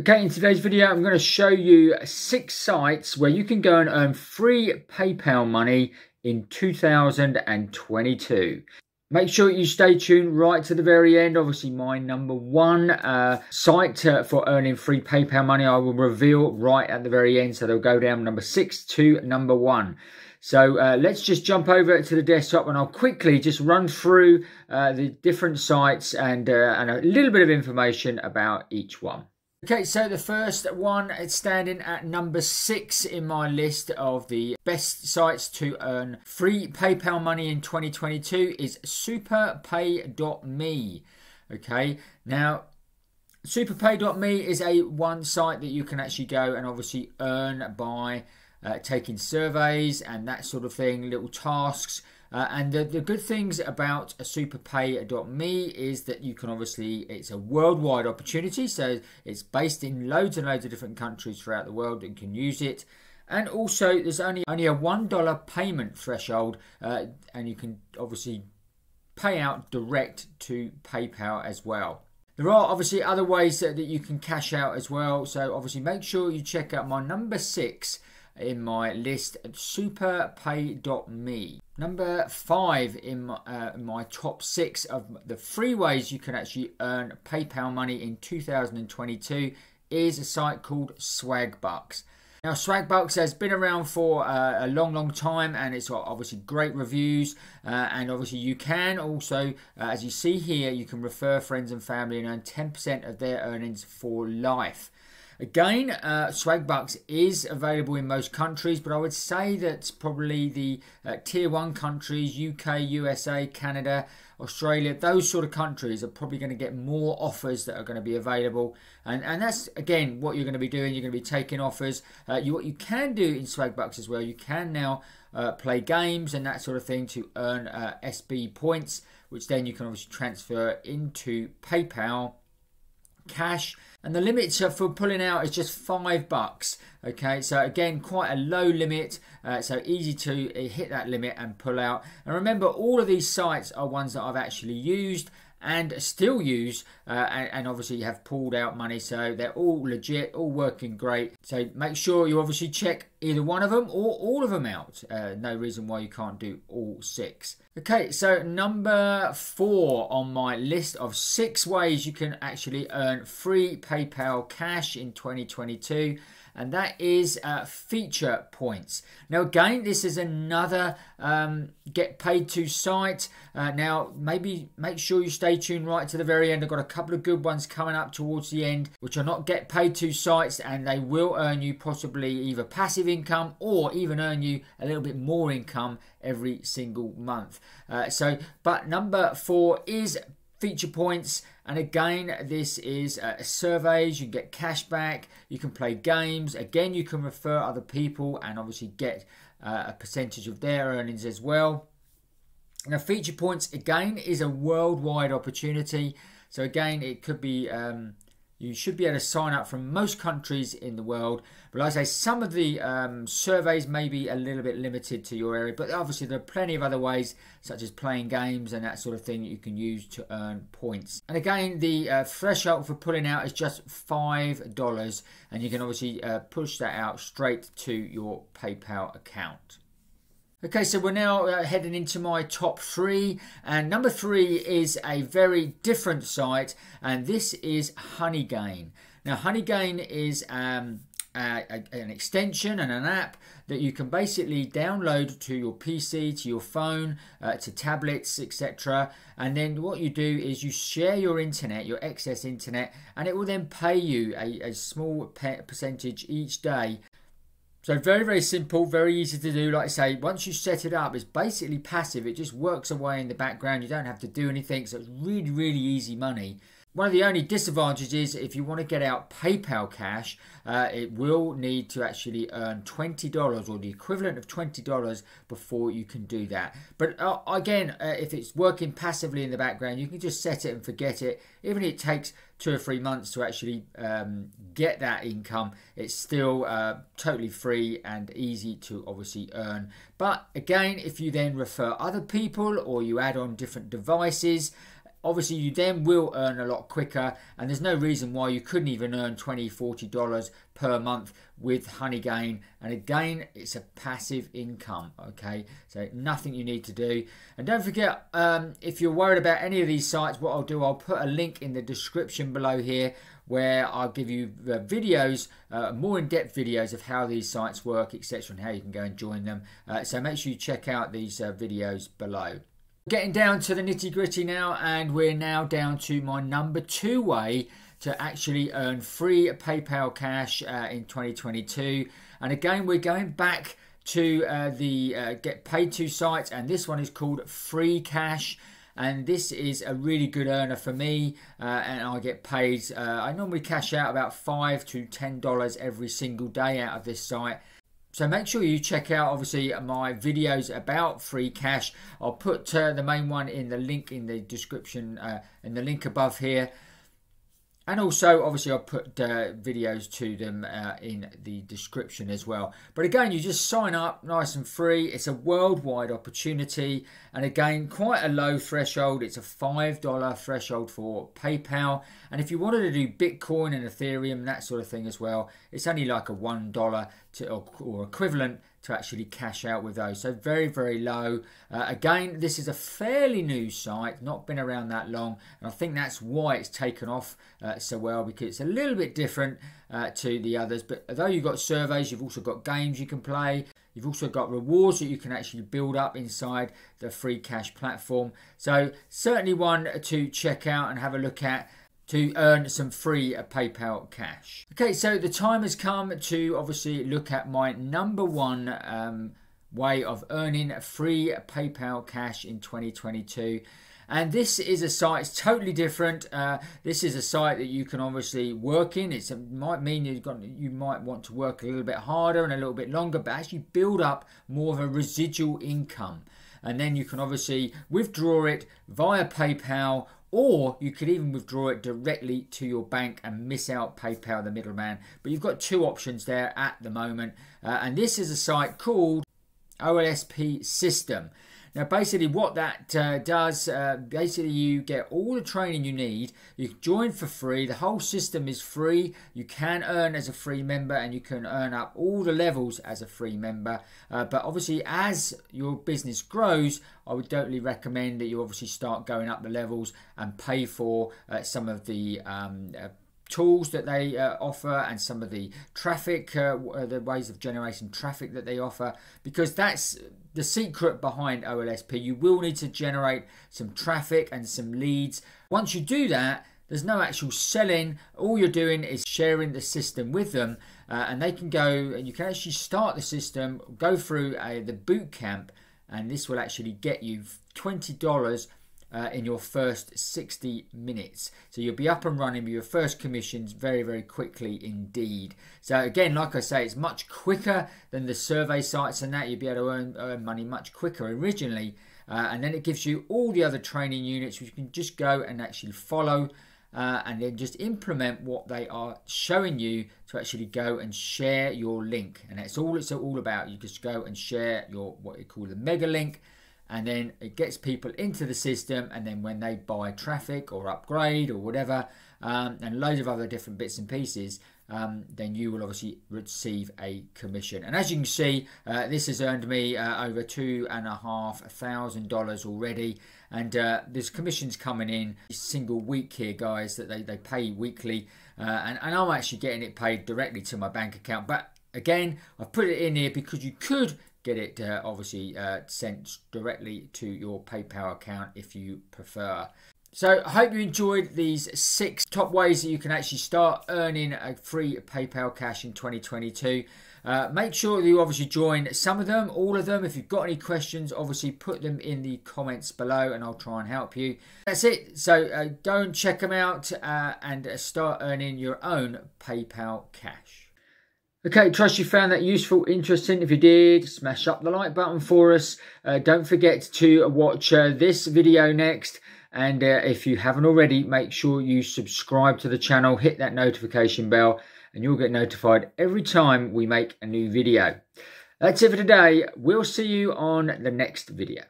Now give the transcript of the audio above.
Okay, in today's video, I'm going to show you 6 sites where you can go and earn free PayPal money in 2022. Make sure you stay tuned right to the very end. Obviously, my number one site for earning free PayPal money, I will reveal right at the very end. So they'll go down number 6 to number 1. So let's just jump over to the desktop and I'll quickly just run through the different sites and a little bit of information about each one. Okay, so the first one is standing at number 6 in my list of the best sites to earn free PayPal money in 2022 is Superpay.me. Okay, now Superpay.me is one site that you can actually go and obviously earn by taking surveys and that sort of thing, little tasks. And the good things about Superpay.me is that you can obviously, it's a worldwide opportunity, so it's based in loads and loads of different countries throughout the world and can use it. And also there's only a $1 payment threshold, and you can obviously pay out direct to PayPal as well. There are obviously other ways that you can cash out as well, so obviously make sure you check out my number 6 in my list at Superpay.me. Number 5 in my top 6 of the free ways you can actually earn PayPal money in 2022 is a site called Swagbucks. Now Swagbucks has been around for a long time, and it's got obviously great reviews, and obviously you can also, as you see here, you can refer friends and family and earn 10% of their earnings for life. Again, Swagbucks is available in most countries, but I would say that probably the tier 1 countries, UK, USA, Canada, Australia, those sort of countries are probably going to get more offers that are going to be available. And that's, again, what you're going to be doing. You're going to be taking offers. What you can do in Swagbucks as well, you can now play games and that sort of thing to earn SB points, which then you can obviously transfer into PayPal Cash, and the limit for pulling out is just $5. Okay, so again, quite a low limit, so easy to hit that limit and pull out. And remember, all of these sites are ones that I've actually used and still use, and obviously have pulled out money, so they're all legit, all working great. So make sure you obviously check either one of them or all of them out. No reason why you can't do all 6. Okay, so number 4 on my list of 6 ways you can actually earn free PayPal cash in 2022, and that is feature points. Now again, this is another get paid to site. Now maybe make sure you stay tuned right to the very end. I've got a couple of good ones coming up towards the end, which are not get paid to sites, and they will earn you possibly either passive income or even earn you a little bit more income every single month. But number 4 is feature points, and again, this is surveys. You can get cash back, you can play games, again you can refer other people and obviously get a percentage of their earnings as well. Now feature points again is a worldwide opportunity, so again it could be you should be able to sign up from most countries in the world, but like I say, some of the surveys may be a little bit limited to your area, but obviously there are plenty of other ways, such as playing games and that sort of thing, that you can use to earn points. And again, the threshold for pulling out is just $5, and you can obviously push that out straight to your PayPal account. Okay, so we're now heading into my top 3, and number 3 is a very different site, and this is Honeygain. Now Honeygain is an extension and an app that you can basically download to your PC, to your phone, to tablets, etc. And then what you do is you share your internet, your excess internet, and it will then pay you a small percentage each day. So very, very simple, very easy to do. Like I say, once you set it up, it's basically passive. It just works away in the background. You don't have to do anything. So it's really, really easy money. One of the only disadvantages is if you want to get out PayPal cash, it will need to actually earn $20 or the equivalent of $20 before you can do that. But again, if it's working passively in the background, you can just set it and forget it. Even if it takes 2 or 3 months to actually get that income, it's still totally free and easy to obviously earn. But again, if you then refer other people or you add on different devices, obviously you then will earn a lot quicker, and there's no reason why you couldn't even earn $20, $40 per month with Honeygain. And again, it's a passive income, okay? So nothing you need to do. And don't forget, if you're worried about any of these sites, what I'll do, I'll put a link in the description below here where I'll give you videos, more in-depth videos of how these sites work, etc., and how you can go and join them. So make sure you check out these videos below. Getting down to the nitty-gritty now, and we're now down to my number 2 way to actually earn free PayPal cash in 2022. And again, we're going back to the get paid to sites, and this one is called FreeCash. And this is a really good earner for me, and I get paid. I normally cash out about $5 to $10 every single day out of this site. So make sure you check out, obviously, my videos about FreeCash. I'll put the main one in the link in the description, in the link above here. And also, obviously, I'll put videos to them in the description as well. But again, you just sign up, nice and free. It's a worldwide opportunity. And again, quite a low threshold. It's a $5 threshold for PayPal. And if you wanted to do Bitcoin and Ethereum, that sort of thing as well, it's only like a $1 or equivalent to actually cash out with those. So very, very low. Again, this is a fairly new site, not been around that long, and I think that's why it's taken off so well, because it's a little bit different to the others. But although you've got surveys, you've also got games you can play. You've also got rewards that you can actually build up inside the FreeCash platform. So certainly one to check out and have a look at to earn some free PayPal cash. Okay, so the time has come to obviously look at my number 1 way of earning free PayPal cash in 2022. And this is a site, it's totally different. This is a site that you can obviously work in. It might mean you might want to work a little bit harder and a little bit longer, but actually build up more of a residual income. And then you can obviously withdraw it via PayPal, or you could even withdraw it directly to your bank and miss out PayPal, the middleman. But you've got 2 options there at the moment. And this is a site called OSS System. Now, basically what that does, basically you get all the training you need. You join for free. The whole system is free. You can earn as a free member, and you can earn up all the levels as a free member. But obviously, as your business grows, I would totally recommend that you obviously start going up the levels and pay for some of the tools that they offer, and some of the traffic, the ways of generating traffic that they offer, because that's the secret behind OLSP. You will need to generate some traffic and some leads. Once you do that, there's no actual selling. All you're doing is sharing the system with them, and they can go, and you can actually start the system, go through the boot camp, and this will actually get you $20 in your first 60 minutes. So you'll be up and running with your first commissions very, very quickly indeed. So again, like I say, it's much quicker than the survey sites and that. You'll be able to earn money much quicker originally. And then it gives you all the other training units which you can just go and actually follow, and then just implement what they are showing you to actually go and share your link. And that's all it's all about. You just go and share your, what you call the mega link, and then it gets people into the system, and then when they buy traffic or upgrade or whatever, and loads of other different bits and pieces, then you will obviously receive a commission. And as you can see, this has earned me over $2,500 already, and there's commissions coming in single week here, guys, that they pay weekly, and I'm actually getting it paid directly to my bank account. But again, I've put it in here because you could get it obviously sent directly to your PayPal account if you prefer. So I hope you enjoyed these 6 top ways that you can actually start earning a free PayPal cash in 2022. Make sure that you obviously join some of them, all of them. If you've got any questions, obviously put them in the comments below and I'll try and help you. That's it. So go and check them out and start earning your own PayPal cash. Okay, trust you found that useful, interesting. If you did, smash up the like button for us. Don't forget to watch this video next. And if you haven't already, make sure you subscribe to the channel, hit that notification bell, and you'll get notified every time we make a new video. That's it for today. We'll see you on the next video.